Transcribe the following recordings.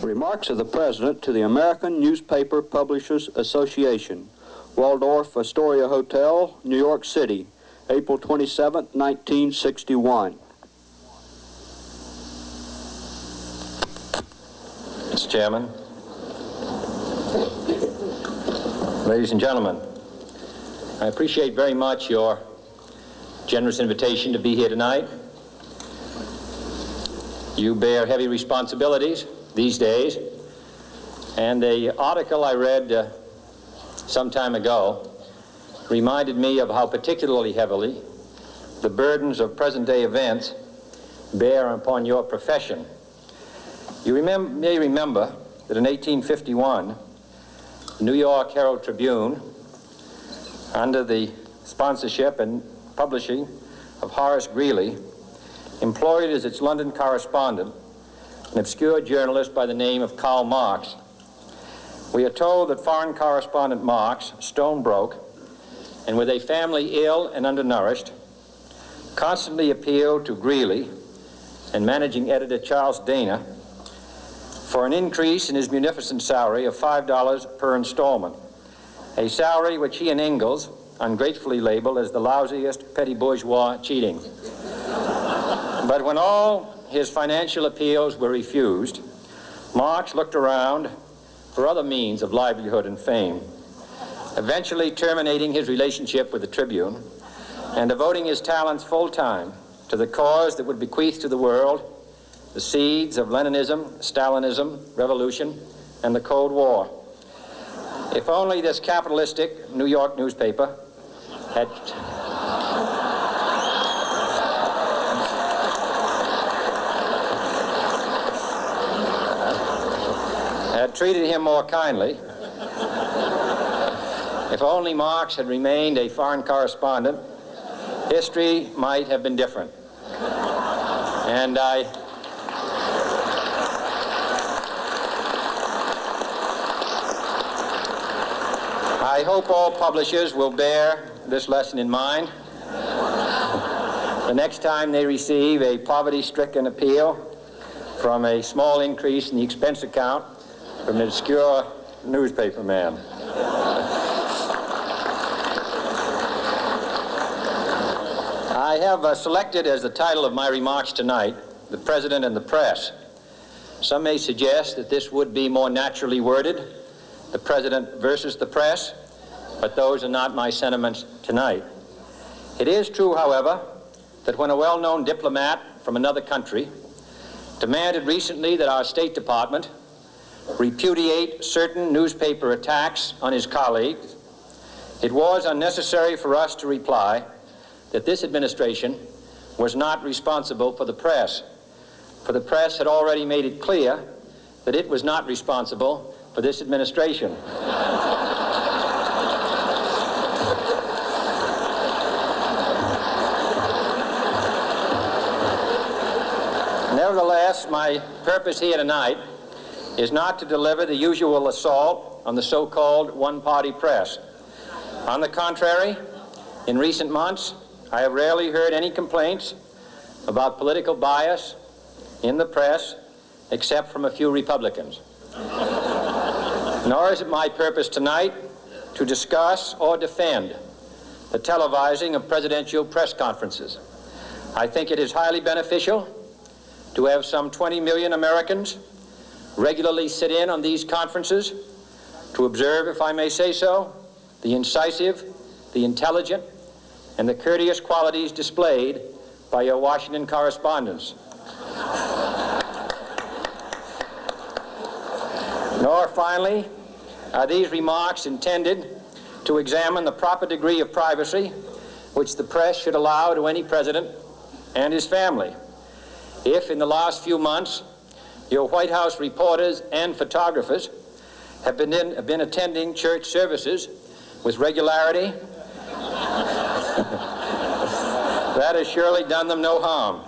Remarks of the President to the American Newspaper Publishers Association, Waldorf Astoria Hotel, New York City, April 27, 1961. Mr. Chairman, ladies and gentlemen, I appreciate very much your generous invitation to be here tonight. You bear heavy responsibilities these days, and the article I read some time ago reminded me of how particularly heavily the burdens of present-day events bear upon your profession. You may remember that in 1851, the New York Herald Tribune, under the sponsorship and publishing of Horace Greeley, employed as its London correspondent an obscure journalist by the name of Karl Marx. We are told that foreign correspondent Marx, stone broke, and with a family ill and undernourished, constantly appealed to Greeley and managing editor Charles Dana for an increase in his munificent salary of $5 per installment, a salary which he and Ingalls ungratefully labeled as the lousiest petty bourgeois cheating. But when all his financial appeals were refused, Marx looked around for other means of livelihood and fame, eventually terminating his relationship with the Tribune and devoting his talents full-time to the cause that would bequeath to the world the seeds of Leninism, Stalinism, revolution, and the Cold War. If only this capitalistic New York newspaper had treated him more kindly, if only Marx had remained a foreign correspondent, history might have been different. And I hope all publishers will bear this lesson in mind the next time they receive a poverty-stricken appeal from a small increase in the expense account from an obscure newspaper man. I have selected as the title of my remarks tonight, "The President and the Press." Some may suggest that this would be more naturally worded, "The President versus the Press," but those are not my sentiments tonight. It is true, however, that when a well-known diplomat from another country demanded recently that our State Department repudiate certain newspaper attacks on his colleagues, it was unnecessary for us to reply that this administration was not responsible for the press, for the press had already made it clear that it was not responsible for this administration. Nevertheless, my purpose here tonight is not to deliver the usual assault on the so-called one-party press. On the contrary, in recent months, I have rarely heard any complaints about political bias in the press, except from a few Republicans. Nor is it my purpose tonight to discuss or defend the televising of presidential press conferences. I think it is highly beneficial to have some 20 million Americans regularly sit in on these conferences to observe, if I may say so, the incisive, the intelligent, and the courteous qualities displayed by your Washington correspondents. Nor, finally, are these remarks intended to examine the proper degree of privacy which the press should allow to any president and his family. If, in the last few months, your White House reporters and photographers have been attending church services with regularity, that has surely done them no harm.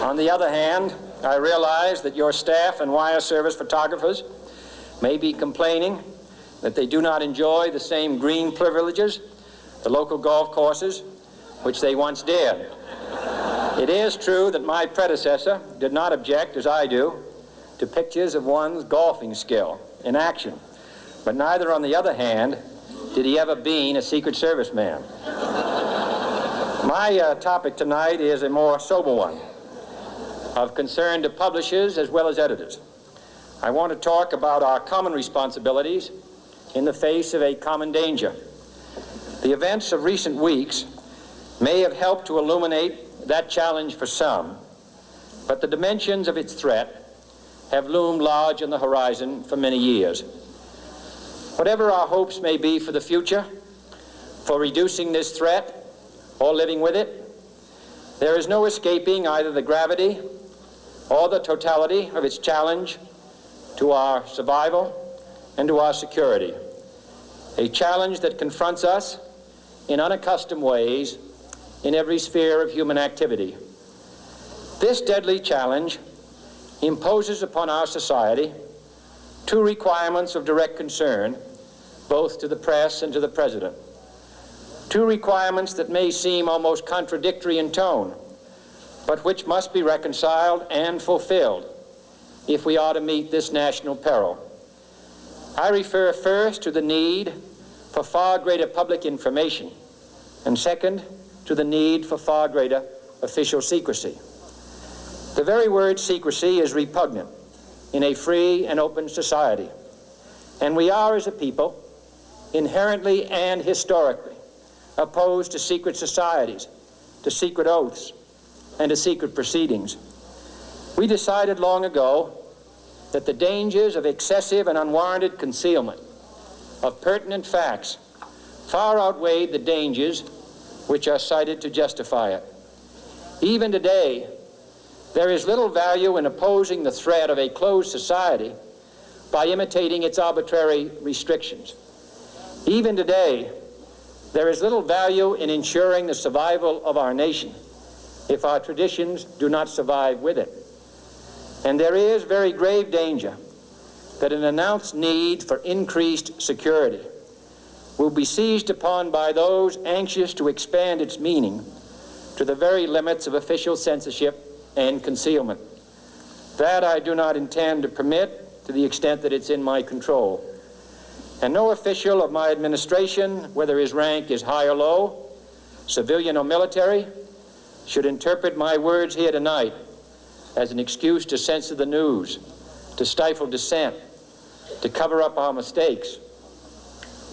On the other hand, I realize that your staff and wire service photographers may be complaining that they do not enjoy the same green privileges the local golf courses, which they once dared. It is true that my predecessor did not object, as I do, to pictures of one's golfing skill in action, but neither, on the other hand, did he ever be a Secret Service man. My topic tonight is a more sober one, of concern to publishers as well as editors. I want to talk about our common responsibilities in the face of a common danger. The events of recent weeks may have helped to illuminate that challenge for some, but the dimensions of its threat have loomed large on the horizon for many years. Whatever our hopes may be for the future, for reducing this threat or living with it, there is no escaping either the gravity or the totality of its challenge to our survival and to our security. A challenge that confronts us in unaccustomed ways in every sphere of human activity. This deadly challenge imposes upon our society two requirements of direct concern, both to the press and to the President. Two requirements that may seem almost contradictory in tone, but which must be reconciled and fulfilled if we are to meet this national peril. I refer first to the need for far greater public information, and second, to the need for far greater official secrecy. The very word secrecy is repugnant in a free and open society, and we are, as a people, inherently and historically opposed to secret societies, to secret oaths, and to secret proceedings. We decided long ago that the dangers of excessive and unwarranted concealment of pertinent facts far outweighed the dangers which are cited to justify it. Even today, there is little value in opposing the threat of a closed society by imitating its arbitrary restrictions. Even today, there is little value in ensuring the survival of our nation if our traditions do not survive with it. And there is very grave danger that an announced need for increased security will be seized upon by those anxious to expand its meaning to the very limits of official censorship and concealment. That I do not intend to permit to the extent that it's in my control. And no official of my administration, whether his rank is high or low, civilian or military, should interpret my words here tonight as an excuse to censor the news, to stifle dissent, to cover up our mistakes,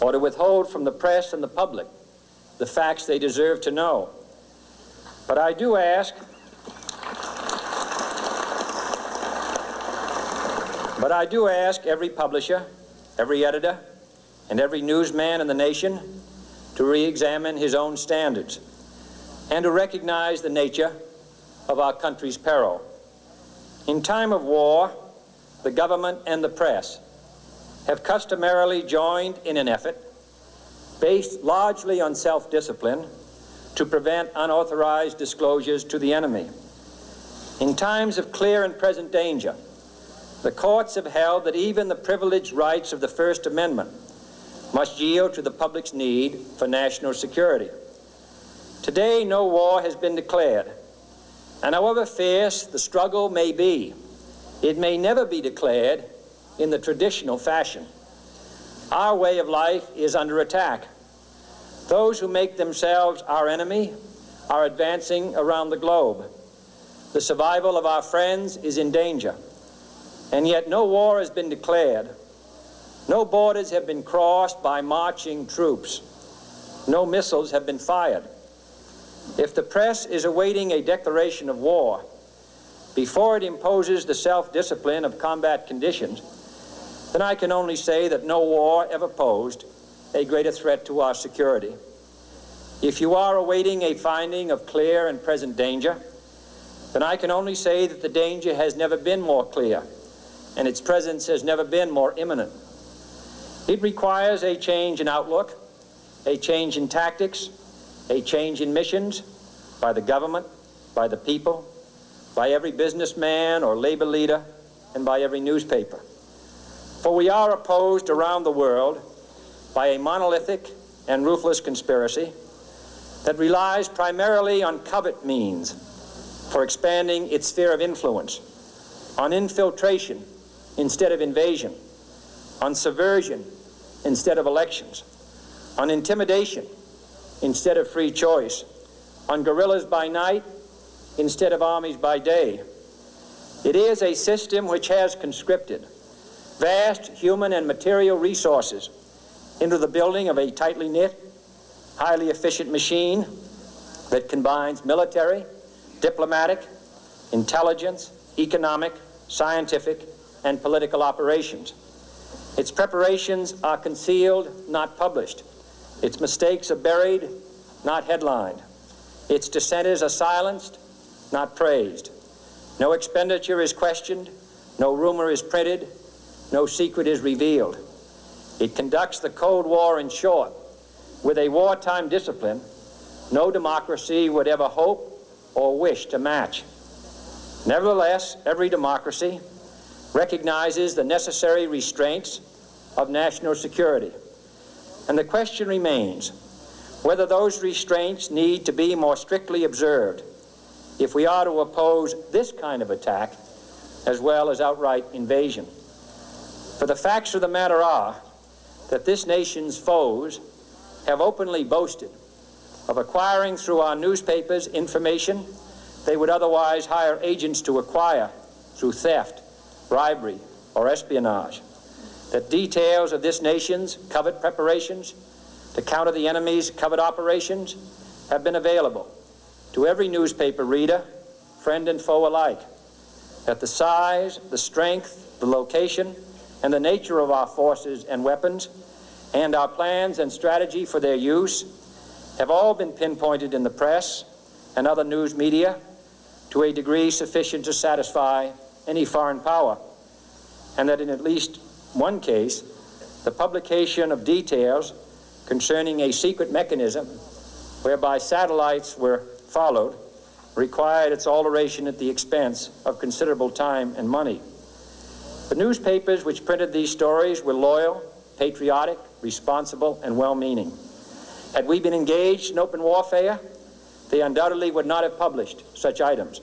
or to withhold from the press and the public the facts they deserve to know. But I do ask every publisher, every editor, and every newsman in the nation to re-examine his own standards and to recognize the nature of our country's peril. In time of war, the government and the press have customarily joined in an effort based largely on self-discipline to prevent unauthorized disclosures to the enemy. In times of clear and present danger, the courts have held that even the privileged rights of the First Amendment must yield to the public's need for national security. Today, no war has been declared, and however fierce the struggle may be, it may never be declared in the traditional fashion. Our way of life is under attack. Those who make themselves our enemy are advancing around the globe. The survival of our friends is in danger, and yet no war has been declared. No borders have been crossed by marching troops. No missiles have been fired. If the press is awaiting a declaration of war before it imposes the self-discipline of combat conditions, then I can only say that no war ever posed a greater threat to our security. If you are awaiting a finding of clear and present danger, then I can only say that the danger has never been more clear, and its presence has never been more imminent. It requires a change in outlook, a change in tactics, a change in missions by the government, by the people, by every businessman or labor leader, and by every newspaper. For we are opposed around the world by a monolithic and ruthless conspiracy that relies primarily on covert means for expanding its sphere of influence, on infiltration instead of invasion, on subversion instead of elections, on intimidation instead of free choice, on guerrillas by night instead of armies by day. It is a system which has conscripted vast human and material resources into the building of a tightly knit, highly efficient machine that combines military, diplomatic, intelligence, economic, scientific, and political operations. Its preparations are concealed, not published. Its mistakes are buried, not headlined. Its dissenters are silenced, not praised. No expenditure is questioned, no rumor is printed, no secret is revealed. It conducts the Cold War, in short, with a wartime discipline no democracy would ever hope or wish to match. Nevertheless, every democracy recognizes the necessary restraints of national security. And the question remains whether those restraints need to be more strictly observed if we are to oppose this kind of attack as well as outright invasion. For the facts of the matter are that this nation's foes have openly boasted of acquiring through our newspapers information they would otherwise hire agents to acquire through theft, bribery, or espionage. That details of this nation's covert preparations to counter the enemy's covert operations have been available to every newspaper reader, friend and foe alike. That the size, the strength, the location, and the nature of our forces and weapons, and our plans and strategy for their use, have all been pinpointed in the press and other news media to a degree sufficient to satisfy any foreign power, and that in at least one case, the publication of details concerning a secret mechanism whereby satellites were followed required its alteration at the expense of considerable time and money. The newspapers which printed these stories were loyal, patriotic, responsible, and well-meaning. Had we been engaged in open warfare, they undoubtedly would not have published such items.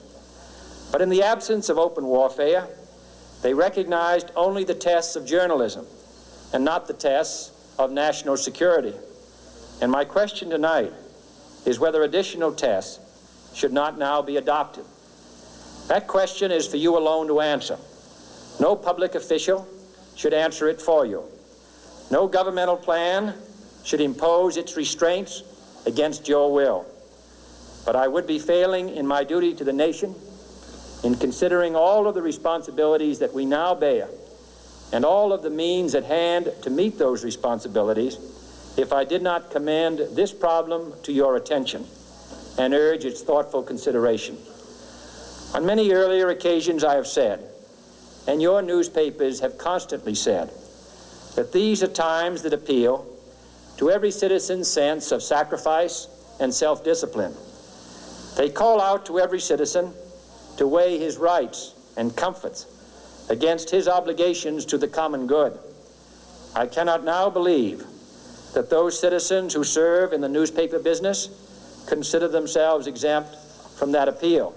But in the absence of open warfare, they recognized only the tests of journalism and not the tests of national security. And my question tonight is whether additional tests should not now be adopted. That question is for you alone to answer. No public official should answer it for you. No governmental plan should impose its restraints against your will. But I would be failing in my duty to the nation in considering all of the responsibilities that we now bear and all of the means at hand to meet those responsibilities if I did not commend this problem to your attention and urge its thoughtful consideration. On many earlier occasions I have said, and your newspapers have constantly said, that these are times that appeal to every citizen's sense of sacrifice and self-discipline. They call out to every citizen to weigh his rights and comforts against his obligations to the common good. I cannot now believe that those citizens who serve in the newspaper business consider themselves exempt from that appeal.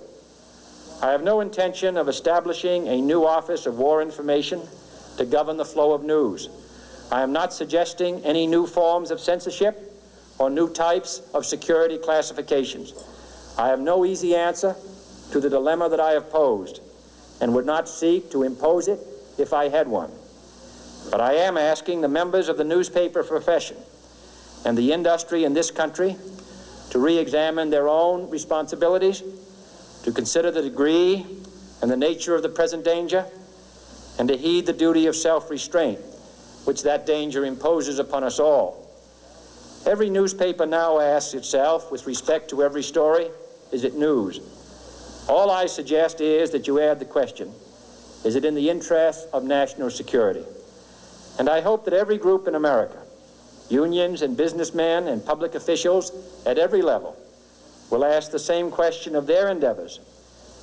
I have no intention of establishing a new Office of War Information to govern the flow of news. I am not suggesting any new forms of censorship or new types of security classifications. I have no easy answer to the dilemma that I have posed and would not seek to impose it if I had one. But I am asking the members of the newspaper profession and the industry in this country to re-examine their own responsibilities, to consider the degree and the nature of the present danger, and to heed the duty of self-restraint which that danger imposes upon us all. Every newspaper now asks itself, with respect to every story, is it news? All I suggest is that you add the question, is it in the interest of national security? And I hope that every group in America, unions and businessmen and public officials at every level, will ask the same question of their endeavors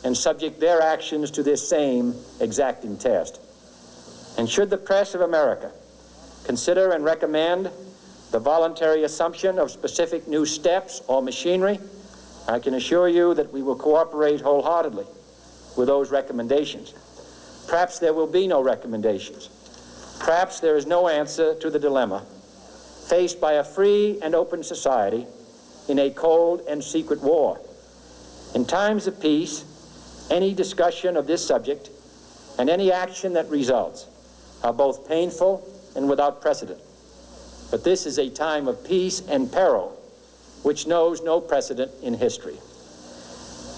and subject their actions to this same exacting test. And should the press of America consider and recommend the voluntary assumption of specific new steps or machinery, I can assure you that we will cooperate wholeheartedly with those recommendations. Perhaps there will be no recommendations. Perhaps there is no answer to the dilemma faced by a free and open society in a cold and secret war. In times of peace, any discussion of this subject and any action that results are both painful and without precedent. But this is a time of peace and peril which knows no precedent in history.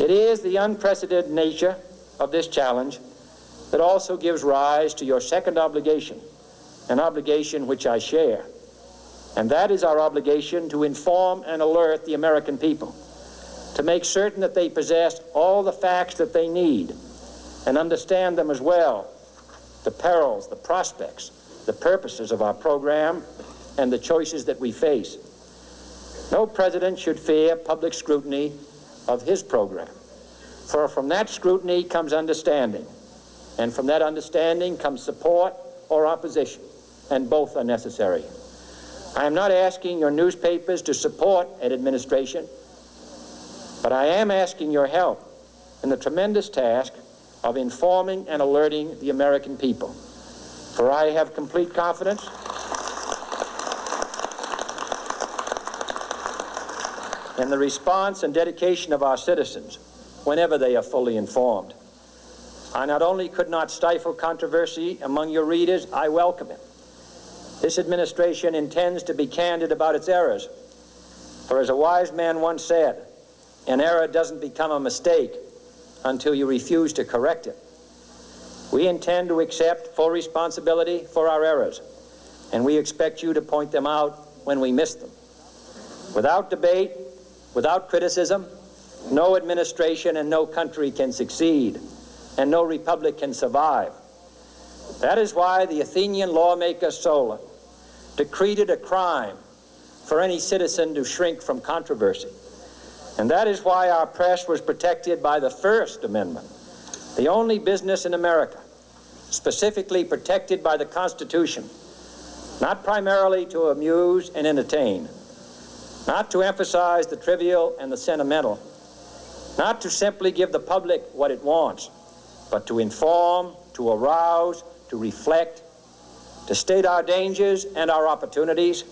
It is the unprecedented nature of this challenge that also gives rise to your second obligation, an obligation which I share, and that is our obligation to inform and alert the American people, to make certain that they possess all the facts that they need and understand them as well, the perils, the prospects, the purposes of our program, and the choices that we face. No president should fear public scrutiny of his program, for from that scrutiny comes understanding, and from that understanding comes support or opposition, and both are necessary. I am not asking your newspapers to support an administration, but I am asking your help in the tremendous task of informing and alerting the American people. For I have complete confidence in the response and dedication of our citizens whenever they are fully informed. I not only could not stifle controversy among your readers, I welcome it. This administration intends to be candid about its errors. For as a wise man once said, an error doesn't become a mistake until you refuse to correct it. We intend to accept full responsibility for our errors, and we expect you to point them out when we miss them. Without debate, without criticism, no administration and no country can succeed, and no republic can survive. That is why the Athenian lawmaker Solon decreed it a crime for any citizen to shrink from controversy. And that is why our press was protected by the First Amendment, the only business in America specifically protected by the Constitution, not primarily to amuse and entertain, not to emphasize the trivial and the sentimental, not to simply give the public what it wants, but to inform, to arouse, to reflect, to state our dangers and our opportunities,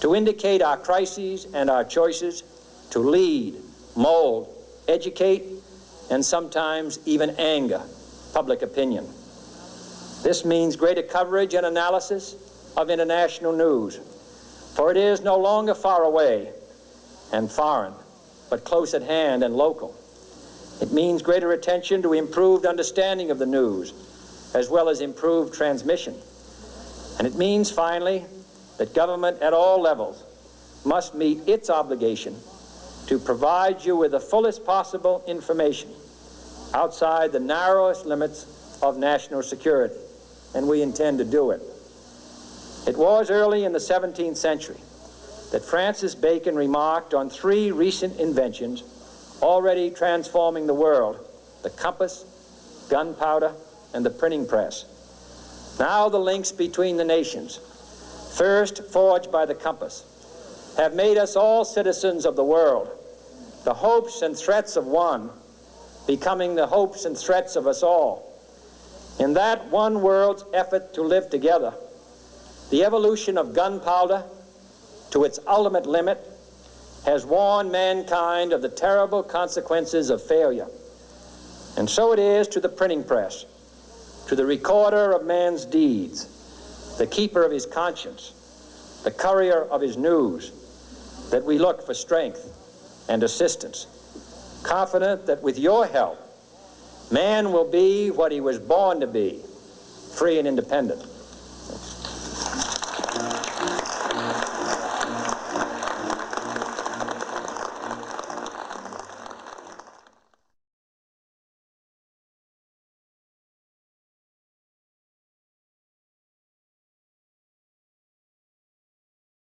to indicate our crises and our choices, to lead, mold, educate, and sometimes even anger public opinion. This means greater coverage and analysis of international news, for it is no longer far away and foreign, but close at hand and local. It means greater attention to improved understanding of the news, as well as improved transmission. And it means, finally, that government at all levels must meet its obligation to provide you with the fullest possible information outside the narrowest limits of national security, and we intend to do it. It was early in the 17th century that Francis Bacon remarked on three recent inventions already transforming the world: the compass, gunpowder, and the printing press. Now the links between the nations, first forged by the compass, have made us all citizens of the world, the hopes and threats of one becoming the hopes and threats of us all. In that one world's effort to live together, the evolution of gunpowder to its ultimate limit has warned mankind of the terrible consequences of failure. And so it is to the printing press, to the recorder of man's deeds, the keeper of his conscience, the courier of his news, that we look for strength and assistance, confident that with your help, man will be what he was born to be, free and independent.